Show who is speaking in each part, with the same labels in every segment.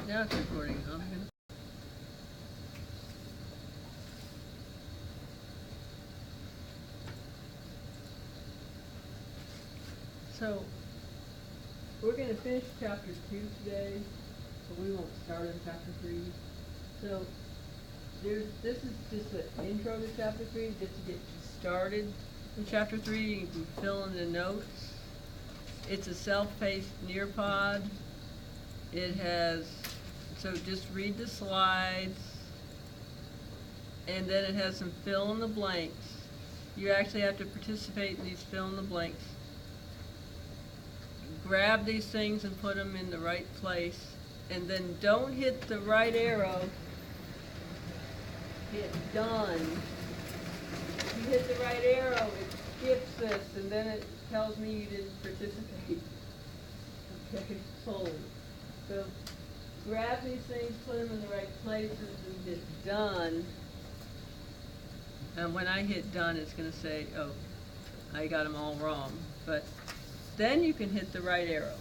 Speaker 1: Now it's recording, huh? So, we're going to finish chapter 2 today, but we won't start on chapter 3. So, this is just an intro to chapter 3, just to get you started in chapter 3. You can fill in the notes. It's a self-paced Nearpod. It has, so just read the slides, and then it has some fill in the blanks. You actually have to participate in these fill in the blanks. Grab these things and put them in the right place, and then don't hit the right arrow. Hit done. If you hit the right arrow, it skips this, and then it tells me you didn't participate. Okay, sold. So grab these things, put them in the right places, and hit done. And when I hit done, it's going to say, oh, I got them all wrong. But then you can hit the right arrow.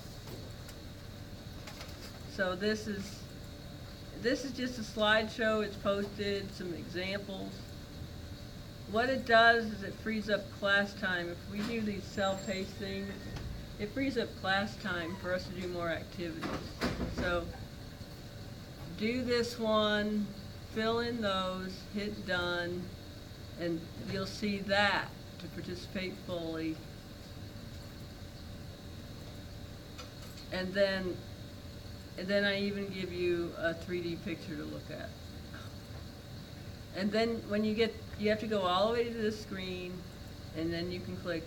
Speaker 1: So this is just a slideshow. It's posted, some examples. What it does is it frees up class time. If we do these self-paced things, it frees up class time for us to do more activities. So do this one, fill in those, hit done, and you'll see that to participate fully. And then I even give you a 3D picture to look at. And then when you have to go all the way to this screen, and then you can click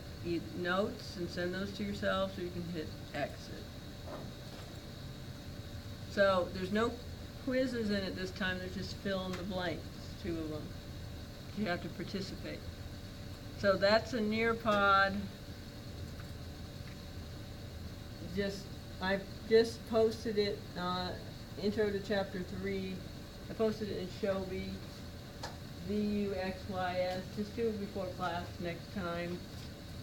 Speaker 1: notes and send those to yourself, or you can hit exit. So there's no quizzes in it this time, there's just fill in the blanks, 2 of them. You have to participate. So that's a Nearpod. I've just posted it, intro to chapter 3. I posted it in Shobi, VUXYS. Just do it before class next time.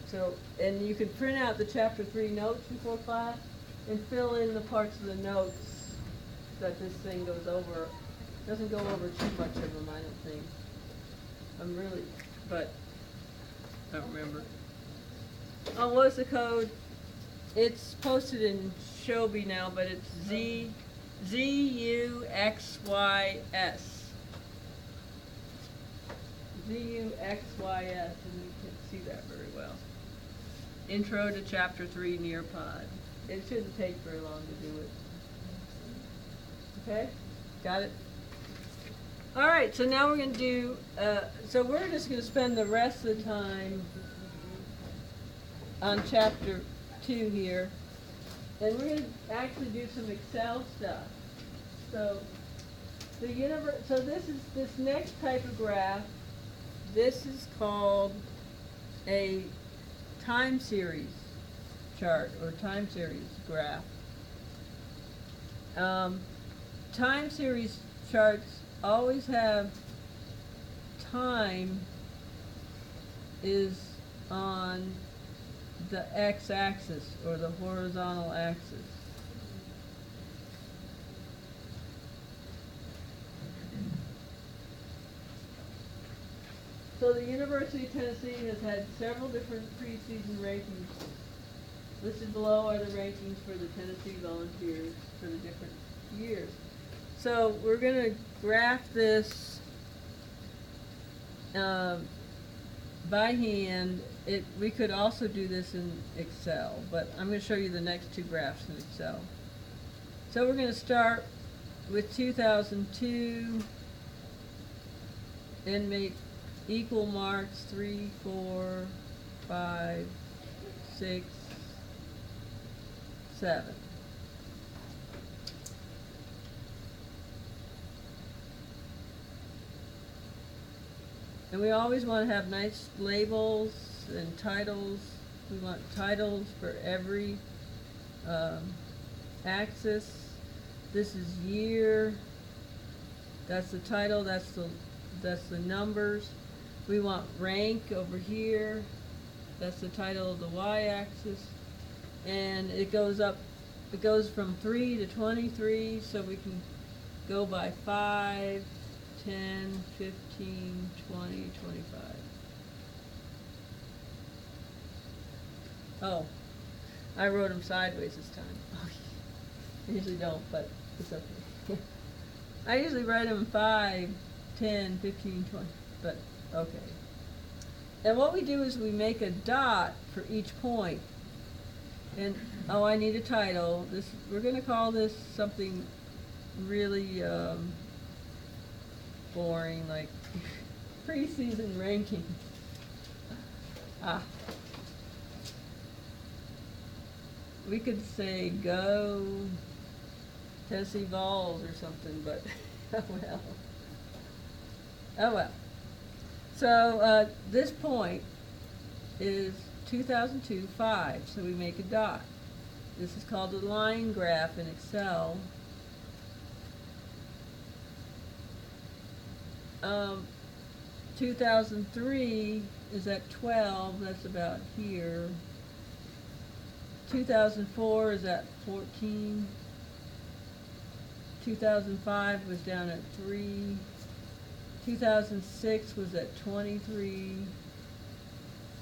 Speaker 1: So, and you can print out the chapter 3 notes before class and fill in the parts of the notes that this thing goes over. Doesn't go over too much of them, I don't think. But I don't remember. Oh, what's the code? It's posted in Shobi now, but it's ZUXYS. ZUXYS, and you can't see that very well. Intro to Chapter 3 Nearpod. It shouldn't take very long to do it. Okay? Got it? Alright, so now we're going to do, so we're just going to spend the rest of the time on Chapter 2 here. And we're going to actually do some Excel stuff. So this next type of graph, this is called a time series chart or time series graph. Time series charts always have time is on the x-axis or the horizontal axis. So the University of Tennessee has had several different preseason rankings. Listed below are the rankings for the Tennessee Volunteers for the different years. So we're going to graph this by hand. We could also do this in Excel, but I'm going to show you the next 2 graphs in Excel. So we're going to start with 2002 and make equal marks 3, 4, 5, 6, 7. And we always want to have nice labels and titles. We want titles for every axis. This is year. That's the title. That's the numbers. We want rank over here. That's the title of the y-axis. And it goes up it goes from 3 to 23, so we can go by 5, 10, 15, 20, 25. Oh, I wrote them sideways this time. I usually don't, but it's okay. I usually write them 5, 10, 15, 20, but okay. And what we do is we make a dot for each point. And, oh, I need a title. We're going to call this something really boring, like preseason rankings. We could say go Tennessee Vols or something, but oh well. Oh well. So this point is 2002 5, so we make a dot. This is called a line graph in Excel. 2003 is at 12, that's about here. 2004 is at 14. 2005 was down at 3. 2006 was at 23.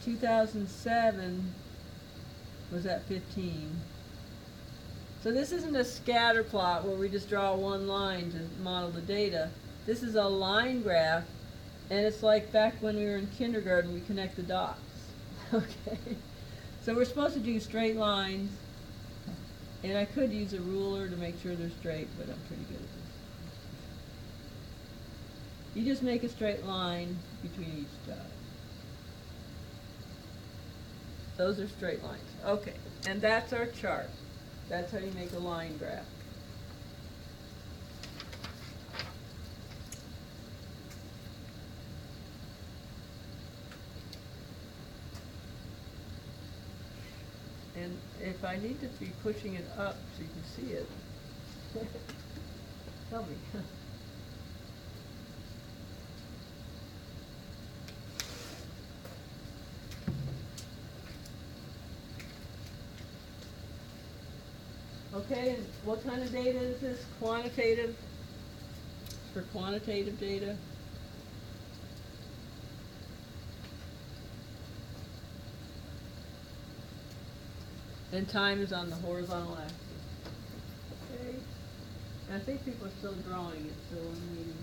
Speaker 1: 2007 was at 15. So this isn't a scatter plot where we just draw one line to model the data. This is a line graph, and it's like back when we were in kindergarten, we connect the dots. Okay. So we're supposed to do straight lines, and I could use a ruler to make sure they're straight, but I'm pretty good at this. You just make a straight line between each dot. Those are straight lines. Okay, and that's our chart. That's how you make a line graph. And if I need to be pushing it up so you can see it, tell me. Okay, and what kind of data is this? Quantitative? For quantitative data? And time is on the horizontal axis. Okay. And I think people are still drawing it, so I'm meeting.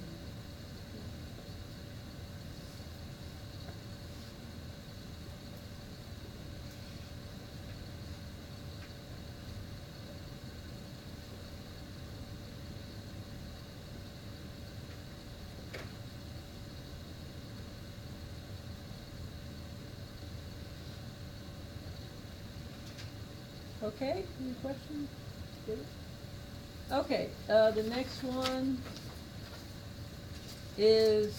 Speaker 1: Okay, any questions? Good. Okay, the next one is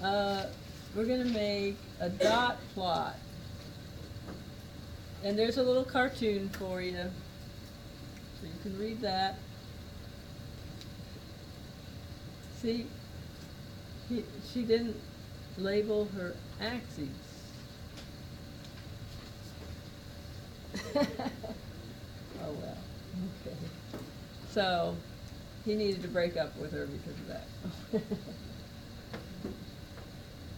Speaker 1: we're going to make a dot plot. And there's a little cartoon for you, so you can read that. See, she didn't label her axes. Oh well, okay. So, he needed to break up with her because of that.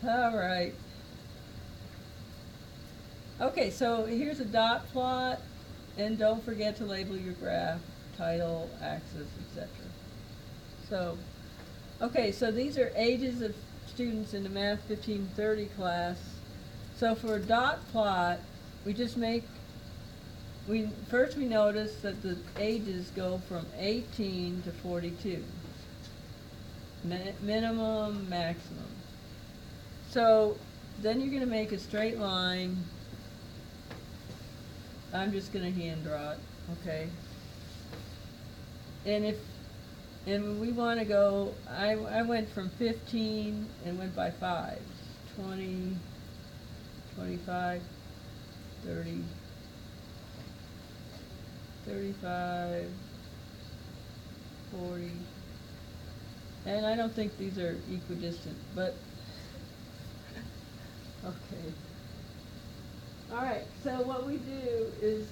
Speaker 1: All right. Okay, so here's a dot plot, and don't forget to label your graph, title, axis, etc. So, okay, so these are ages of students in the Math 1530 class. So for a dot plot, we just make first we notice that the ages go from 18 to 42. Minimum, maximum. So then you're going to make a straight line. I'm just going to hand draw it, okay? And we want to go, I went from 15 and went by 5s. 20, 25, 30, 35, 40, and I don't think these are equidistant, but okay. All right, so what we do is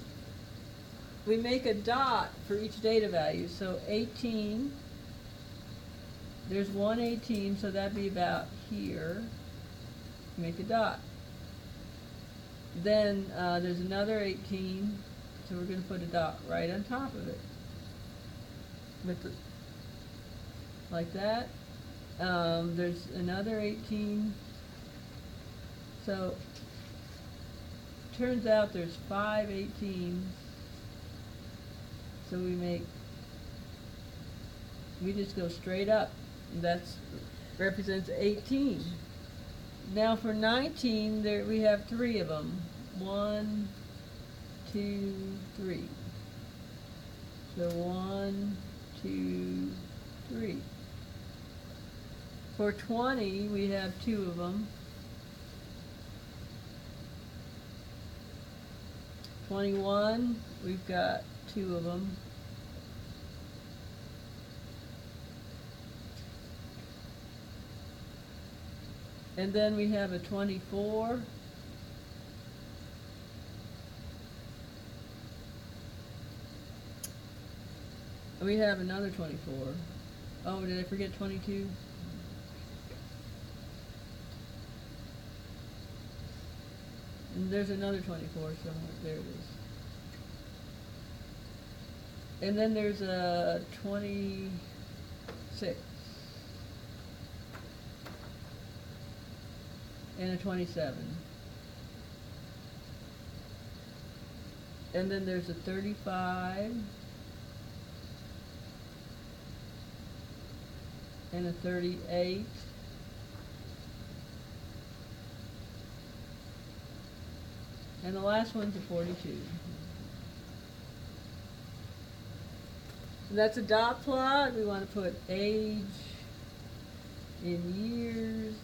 Speaker 1: we make a dot for each data value. So 18, there's one 18, so that'd be about here. Make a dot. Then there's another 18, so we're going to put a dot right on top of it. With the, like that. There's another 18. So turns out there's 5 18s. So we just go straight up. That's represents 18. Now for 19, there we have 3 of them. 1, 2, 3. So 1, 2, 3. For 20, we have 2 of them. 21, we've got 2 of them. And then we have a 24. And we have another 24. Oh, did I forget 22? And there's another 24 somewhere. There it is. And then there's a 26. And a 27. And then there's a 35. And a 38. And the last one's a 42. And that's a dot plot. We want to put age in years.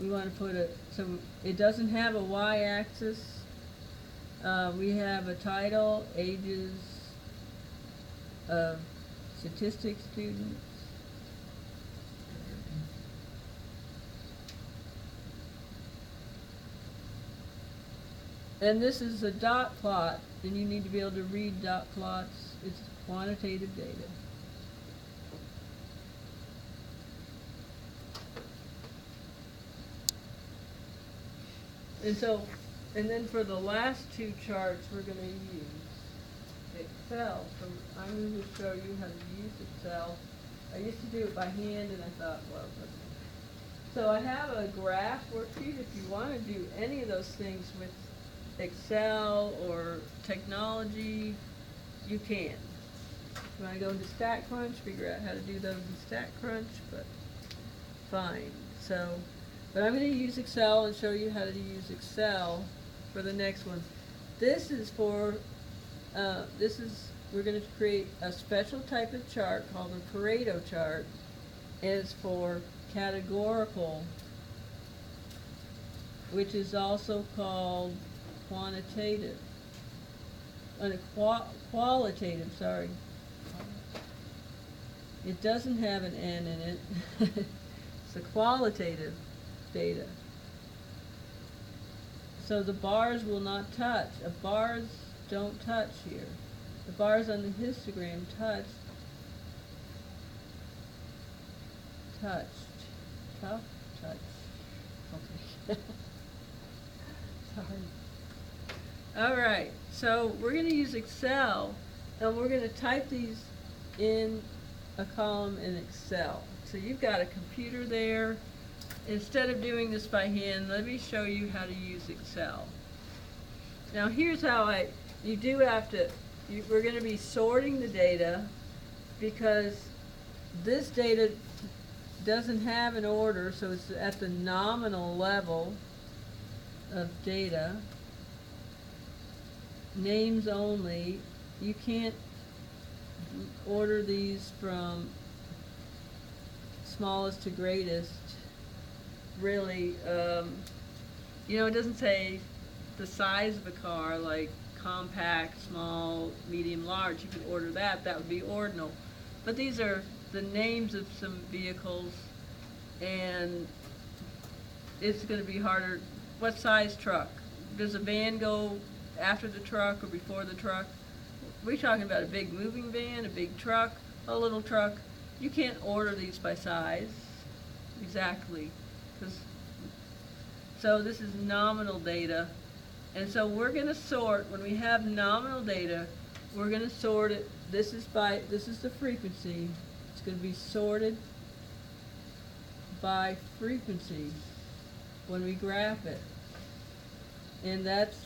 Speaker 1: We want to put so it doesn't have a y-axis. We have a title, ages of statistics students. And this is a dot plot, and you need to be able to read dot plots. It's quantitative data. And then for the last 2 charts, we're going to use Excel. I'm going to show you how to use Excel. I used to do it by hand, and I thought, well, so I have a graph worksheet. If you want to do any of those things with Excel or technology, you can. You want to go into StatCrunch, figure out how to do those in StatCrunch, but fine. But I'm going to use Excel and show you how to use Excel for the next one. This is for, we're going to create a special type of chart called a Pareto chart, and it's for categorical, which is also called quantitative, qualitative, sorry. It doesn't have an N in it. It's a qualitative data. So the bars will not touch. Bars don't touch here. The bars on the histogram touched. Tough? Touch. Okay. Sorry. All right, so we're going to use Excel, and we're going to type these in a column in Excel. So you've got a computer there. Instead of doing this by hand, let me show you how to use Excel. Now here's how you do have to, we're going to be sorting the data because this data doesn't have an order, so it's at the nominal level of data. Names only. You can't order these from smallest to greatest. Really, it doesn't say the size of a car, like compact, small, medium, large. You could order that. That would be ordinal. But these are the names of some vehicles, and it's going to be harder. What size truck? Does a van go after the truck or before the truck? we're talking about a big moving van, a big truck, a little truck. You can't order these by size exactly, 'cause so this is nominal data. And so we're gonna sort, when we have nominal data, we're gonna sort it, this is the frequency. It's gonna be sorted by frequency when we graph it. And that's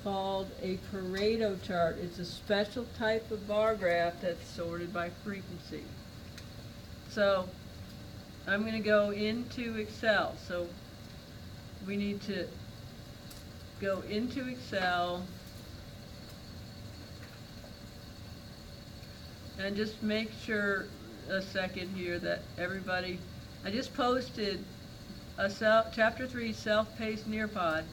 Speaker 1: called a Pareto chart. It's a special type of bar graph that's sorted by frequency. So I'm gonna go into Excel. So we need to go into Excel and just make sure a second here that everybody, I just posted a chapter 3 self-paced Nearpod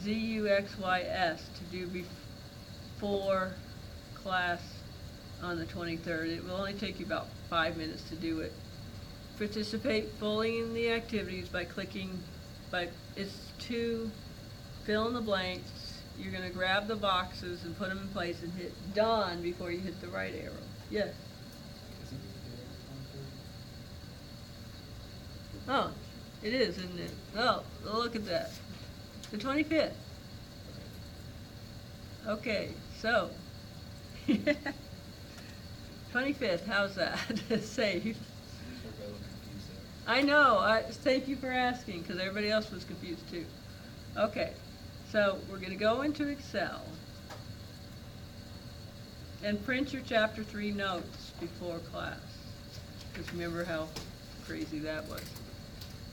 Speaker 1: ZUXYS to do before class on the 23rd. It will only take you about 5 minutes to do it. Participate fully in the activities by clicking, it's to fill in the blanks. You're going to grab the boxes and put them in place and hit done before you hit the right arrow. Yes? Oh, it is, isn't it? Oh, look at that. The 25th. Okay, so 25th, how's that? Safe. I know, thank you for asking, because everybody else was confused too. Okay, so we're going to go into Excel and print your chapter 3 notes before class. Just remember how crazy that was.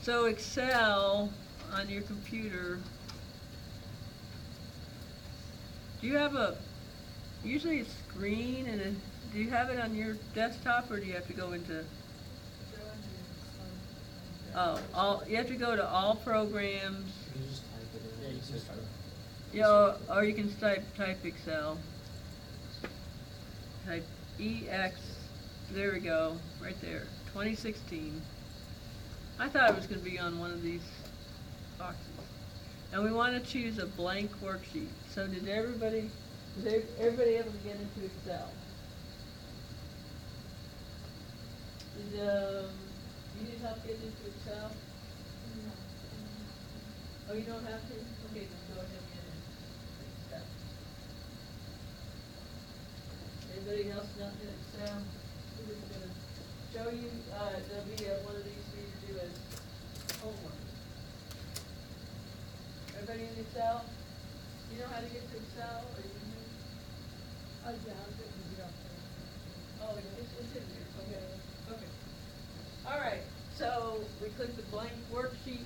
Speaker 1: So Excel on your computer, do you have usually it's green, and do you have it on your desktop, or do you have to go into, you have to go to all programs.
Speaker 2: You just type it in. Yeah, you just type it.
Speaker 1: Yeah, or you can type Excel. Type EX, there we go, right there, 2016. I thought it was going to be on one of these boxes. And we want to choose a blank worksheet. So was everybody able to get into Excel? You need help getting into Excel? No. Oh, you don't have to? Okay, then go ahead and get in Excel. Anybody else not in Excel? We're just going to show you, there'll be one of these for you to do as homework. Everybody in Excel? You know how to get to Excel, or you know? Oh, yeah, I'm good to get up there. Oh, it's in there, okay, okay. All right, so we click the blank worksheet,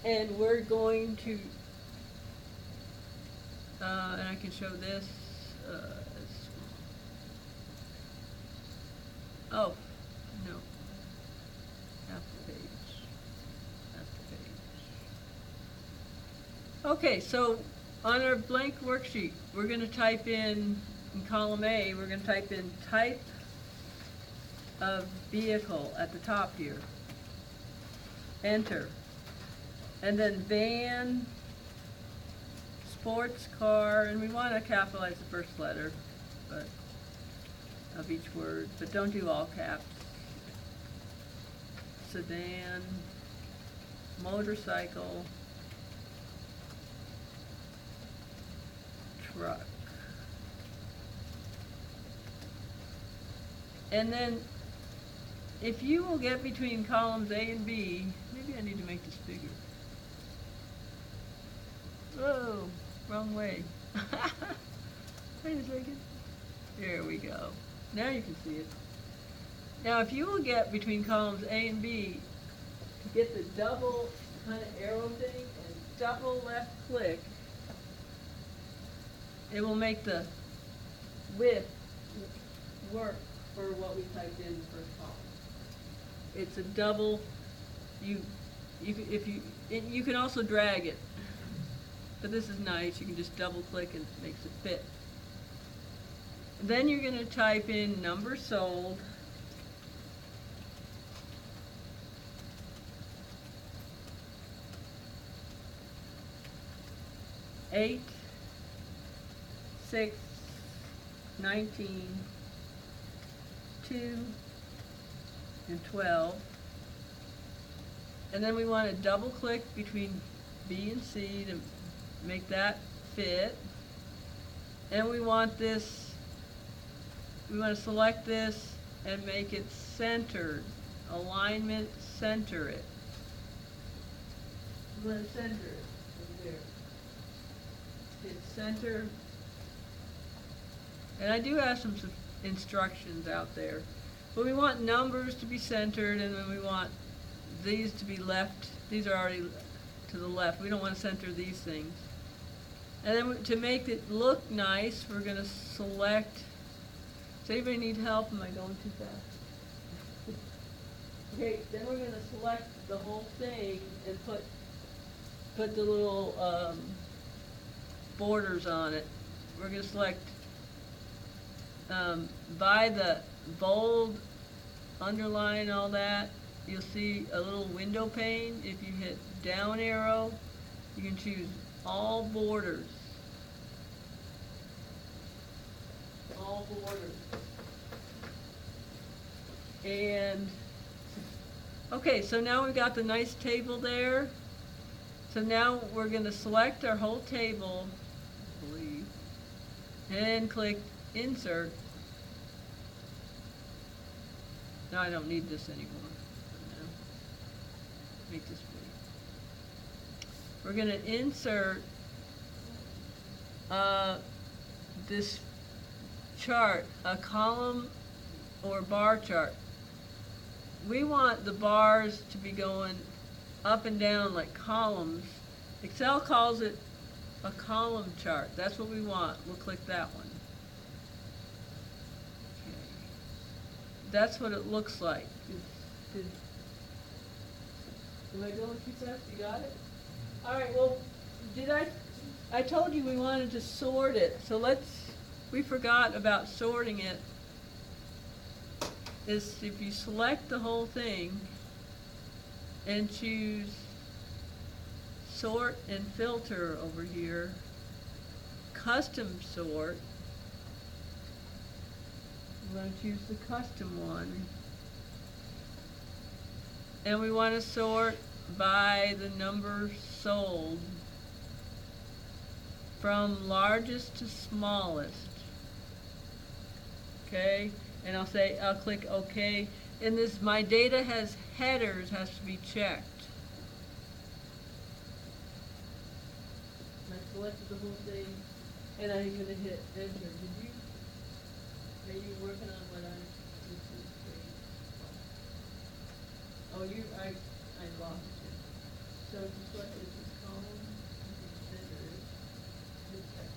Speaker 1: and we're going to, and I can show this, oh, no, half the page. Okay, so on our blank worksheet, we're going to type in column A, we're going to type in type of vehicle at the top here. Enter. And then van, sports car, and we want to capitalize the first letter of each word, but don't do all caps. Sedan, motorcycle, truck. And then if you will get between columns A and B, maybe I need to make this bigger. Oh, wrong way. Wait a second. There we go. Now you can see it. Now if you will get between columns A and B, get the double kind of arrow thing and double left click, it will make the width work for what we typed in the first column. It's a double, you can also drag it, but this is nice. You can just double click and it makes it fit. Then you're going to type in number sold, $8,600. 19, 2, and 12. And then we want to double click between B and C to make that fit. And we want this, we want to select this and make it centered. Alignment, center it. We want to center it over there. Hit center. And I do have some instructions out there. But we want numbers to be centered, and then we want these to be left. These are already to the left. We don't want to center these things. And then to make it look nice, we're going to select. Does anybody need help? Am I going too fast? Okay, then we're going to select the whole thing and put the little borders on it. We're going to select by the bold, underline, all that. You'll see a little window pane. If you hit down arrow, you can choose all borders. All borders. And okay, so now we've got the nice table there. So now we're going to select our whole table, I believe, and click Insert. No, I don't need this anymore. No. Make this big. We're going to insert this chart, a column or bar chart. We want the bars to be going up and down like columns. Excel calls it a column chart. That's what we want. We'll click that one. That's what it looks like. Am I going too fast? You got it? All right, well, I told you we wanted to sort it. So we forgot about sorting it. Is if you select the whole thing and choose sort and filter over here, custom sort, we're going to choose the custom one. And we want to sort by the number sold from largest to smallest. Okay? And I'll click OK. And this, my data has headers, has to be checked. I selected the whole thing, and I'm going to hit Enter. Are you working on what I did to the screen? Oh, I lost you. So just select this column, center it, hit check.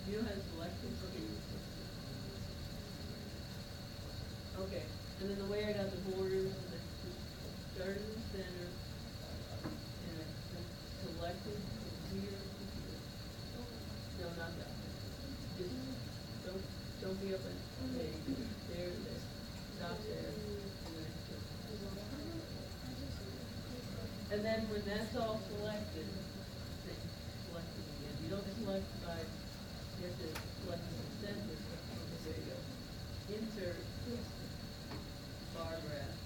Speaker 1: You know how to select this? Okay. And then the way I got the borders, and I just started in the center, and I selected from here to here. No, not that one. Just don't be up and there, stop there, and then and then when that's all selected, then select it again. You don't select by, you have to select the center. There you go. Insert bar graph.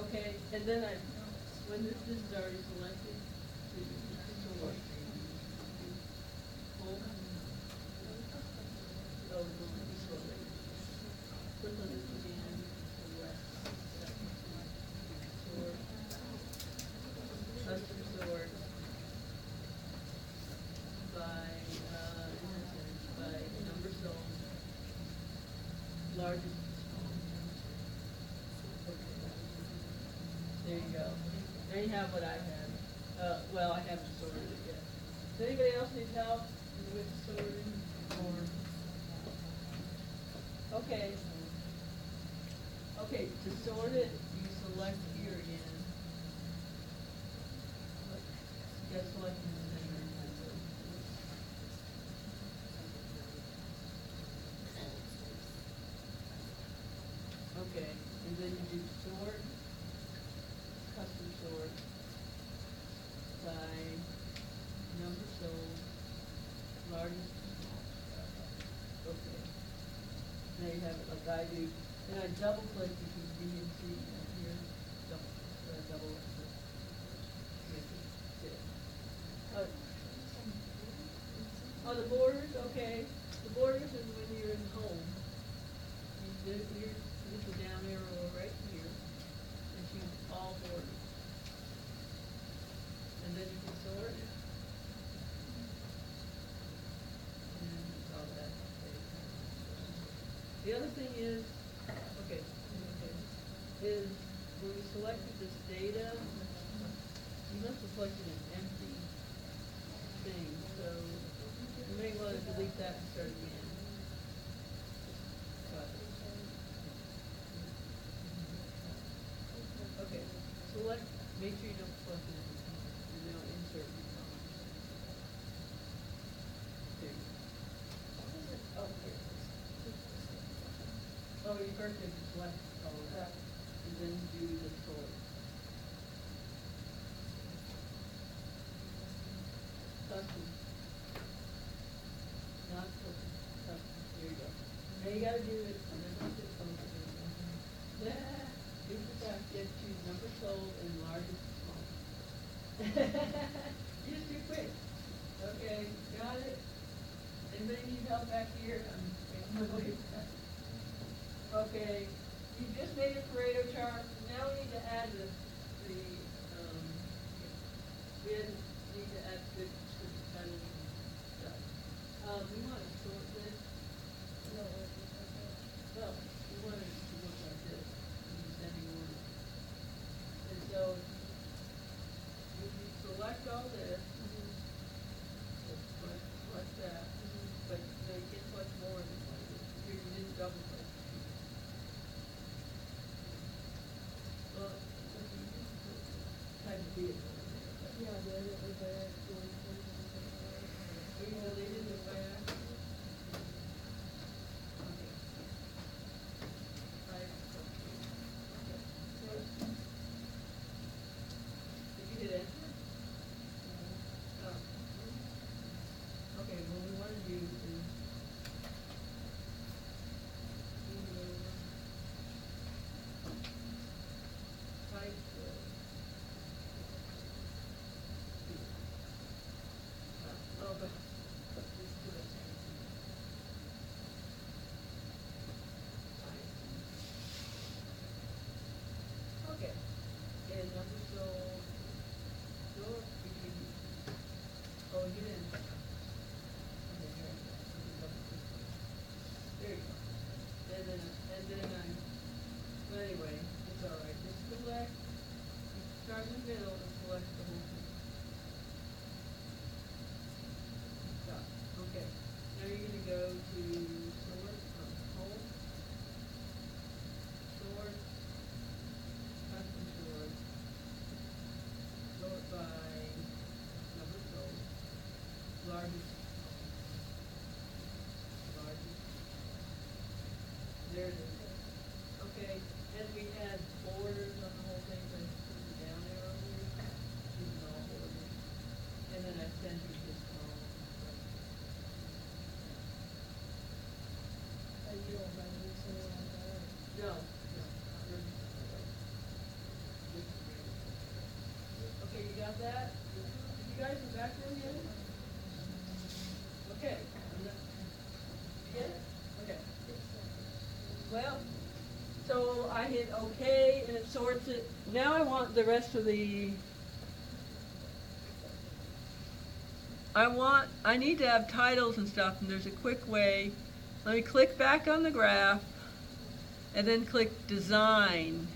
Speaker 1: Okay, and then when this is already selected, sort. Oh, sort. Click on this again, select, sort, custom sort by number sold, largest to smallest. Okay. There you go. There you have what I have. Well, I haven't sorted it yet. Does anybody else need help with sorting? Okay. Okay, to sort it, you select here again. You gotta select in the center. Okay, and then you do sort, custom sort. number sold, largest to small. Okay. Now you have it like I do, and I double click between B and C here, double click. Oh, the borders, okay. The borders is when you're in home. You get the down arrow right here, and choose all borders. And then you can sort. And all that. The other thing is, is when we selected this data, you must have selected an empty thing, so you may want to delete that and start again. Okay, select, make sure you don't select it, and now insert these columns. There you go. Oh, here. Oh, you first have to select all of that, and then do the sort. Custom. Not custom. There you go. Now you gotta do it, and then once it's posted. Here's the fact, you have to choose number sold and largest to small. You're just too quick. Okay, got it? Anybody need help back here? Okay, you just made a Pareto chart. Now we need to add we need to add good kind of stuff. We want to sort this. Well, we want it to look like this, in descending order. And so, if you select all this, select that, but you can't select more than one. Here you didn't double click. Well, type of vehicle. Yeah, the other was there. We deleted the back. Okay. Right. Okay. Did you hit enter? Oh. Okay, what we want to do is type but let's do it. Okay. And number sold. Between. Oh, you didn't. Okay, here. There you go. And then well, anyway, it's all right. Just select. You start in the middle and select the whole thing. Okay. Now you're going to go to sort from home. Sort. Custom sort. Sort by number sold. Largest. There it is. Okay. And we had borders on the whole thing, but it's the down arrow here. Choosing all borders. And then I centered this column. You don't run this like that? No. Okay, you got that? You guys are back there yet? Okay. You get it? Okay. Well, so I hit OK and it sorts it. Now I want the rest of the. I need to have titles and stuff, and there's a quick way. Let me click back on the graph and then click Design.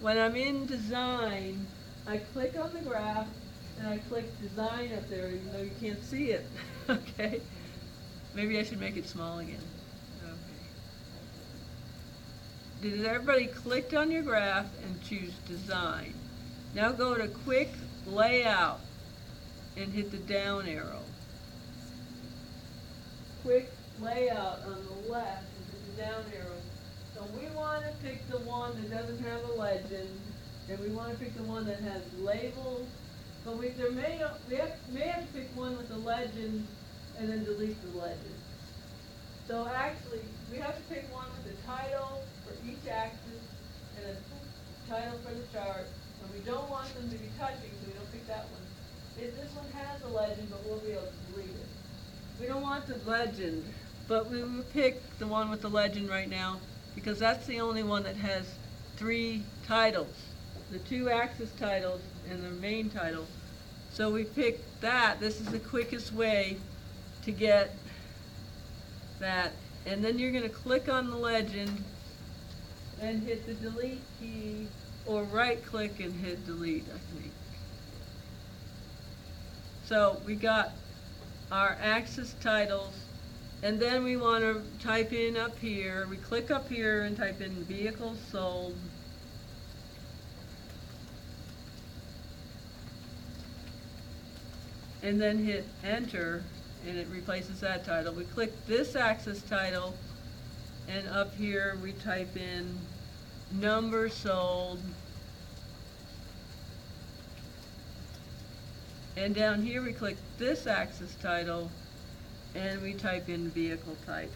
Speaker 1: When I'm in Design, I click on the graph and I click Design up there, even though you can't see it. Okay? Maybe I should make it small again. Okay. Did everybody click on your graph and choose Design? Now go to Quick Layout and hit the down arrow. Quick Layout on the left and hit the down arrow. So we want to pick the one that doesn't have a legend, and we want to pick the one that has labels But we may have to pick one with a legend and then delete the legend. So actually, we have to pick one with a title for each axis and a title for the chart. And we don't want them to be touching, so we don't pick that one. This one has a legend, but we'll be able to delete it. We don't want the legend, but we will pick the one with the legend right now because that's the only one that has 3 titles. The 2 axis titles and the main title. So we picked that. This is the quickest way to get that. And then you're going to click on the legend and hit the delete key, or right click and hit delete, I think. So we got our axis titles, and then we want to type in up here. We click up here and type in vehicles sold. And then hit enter, and it replaces that title. We click this axis title, and up here we type in number sold. And down here we click this axis title, and we type in vehicle type.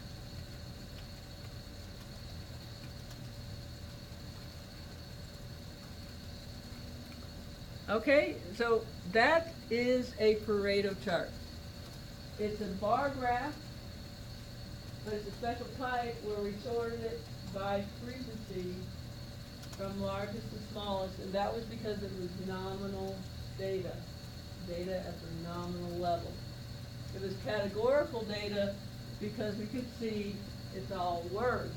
Speaker 1: Okay, so that is a Pareto chart. It's a bar graph, but it's a special type where we sorted it by frequency from largest to smallest, and that was because it was nominal data at the nominal level. It was categorical data because we could see it's all words.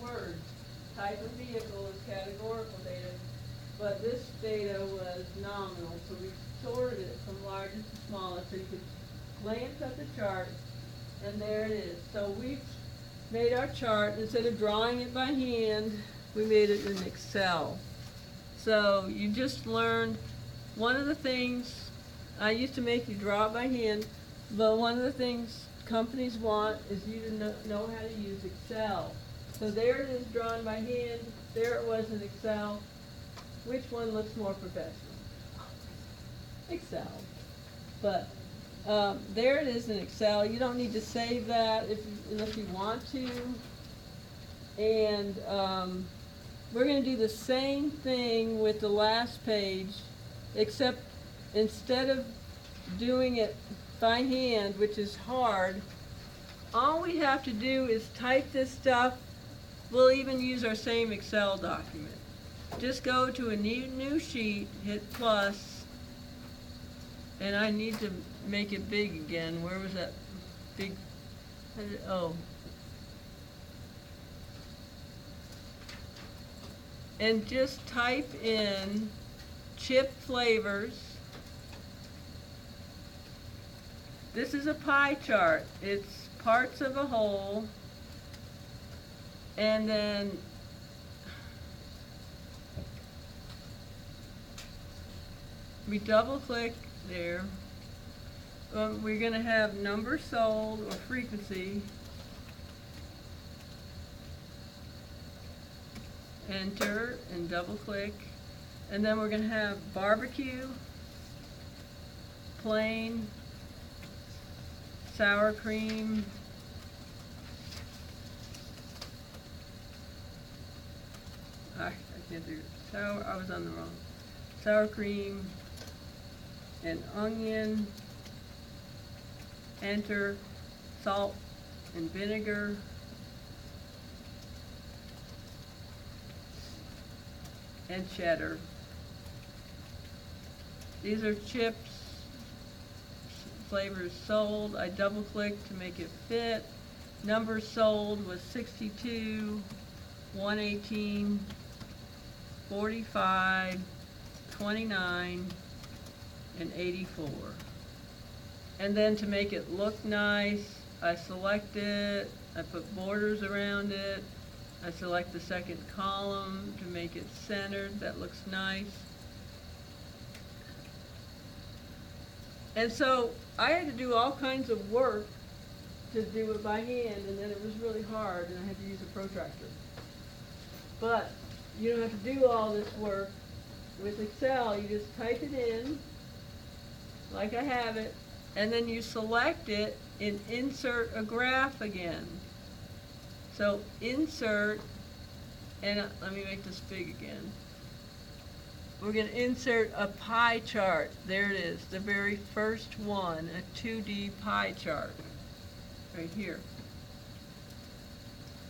Speaker 1: Words. Type of vehicle is categorical data. But this data was nominal, so we sorted it from largest to smallest, so you could glance at the chart, and there it is. So we've made our chart. Instead of drawing it by hand, we made it in Excel. So you just learned one of the things, I used to make you draw it by hand, but one of the things companies want is you to know how to use Excel. So there it is drawn by hand, there it was in Excel. Which one looks more professional? Excel. But there it is in Excel. You don't need to save that unless you want to. And we're going to do the same thing with the last page, except instead of doing it by hand, which is hard, all we have to do is type this stuff. We'll even use our same Excel document. Just go to a new sheet, hit plus, and I need to make it big again. Where was that big? Oh. And just type in chip flavors. This is a pie chart. It's parts of a whole, and then we double click there. We're going to have number sold or frequency. Enter and double click. And then we're going to have barbecue, plain, sour cream, I can't do it. Sour, I was on the wrong. Sour cream, and onion, enter, salt and vinegar, and cheddar. These are chips, flavors sold. I double click to make it fit. Number sold was 62, 118, 45, 29, and 84. And then to make it look nice, I select it, I put borders around it, I select the second column to make it centered, that looks nice. And so I had to do all kinds of work to do it by hand, and then it was really hard, and I had to use a protractor. But you don't have to do all this work with Excel, you just type it in, like I have it, and then you select it and insert a graph again. So insert, and let me make this big again. We're going to insert a pie chart. There it is, the very first one, a 2D pie chart, right here.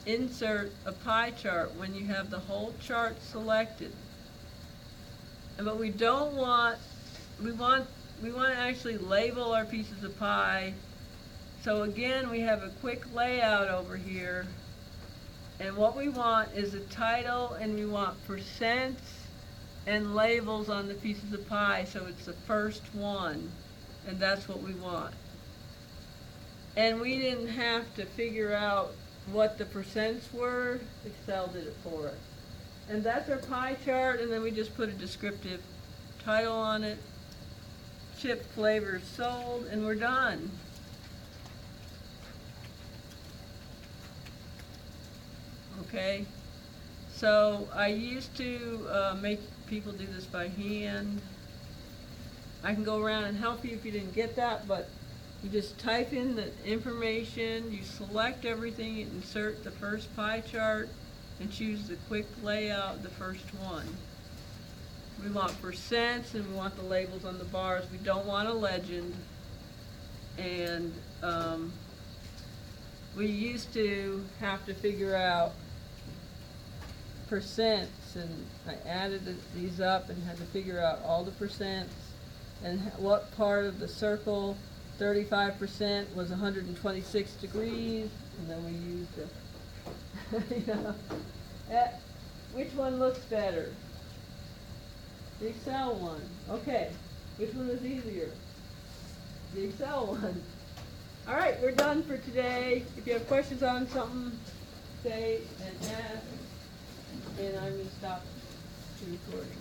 Speaker 1: Insert a pie chart when you have the whole chart selected. But we don't want, we want to actually label our pieces of pie. So again, we have a quick layout over here. And what we want is a title, and we want percents and labels on the pieces of pie, so it's the first one, and that's what we want. And we didn't have to figure out what the percents were. Excel did it for us. And that's our pie chart, and then we just put a descriptive title on it, chip flavors sold, and we're done. Okay, so I used to make people do this by hand. I can go around and help you if you didn't get that, but you just type in the information, you select everything, you insert the first pie chart, and choose the quick layout, the first one. We want percents, and we want the labels on the bars. We don't want a legend. And we used to have to figure out percents, and I added these up and had to figure out all the percents and what part of the circle. 35% was 126 degrees, and then we used which one looks better? The Excel one. Okay, which one is easier? The Excel one. All right, we're done for today. If you have questions on something, say and ask. And I'm going to stop the recording.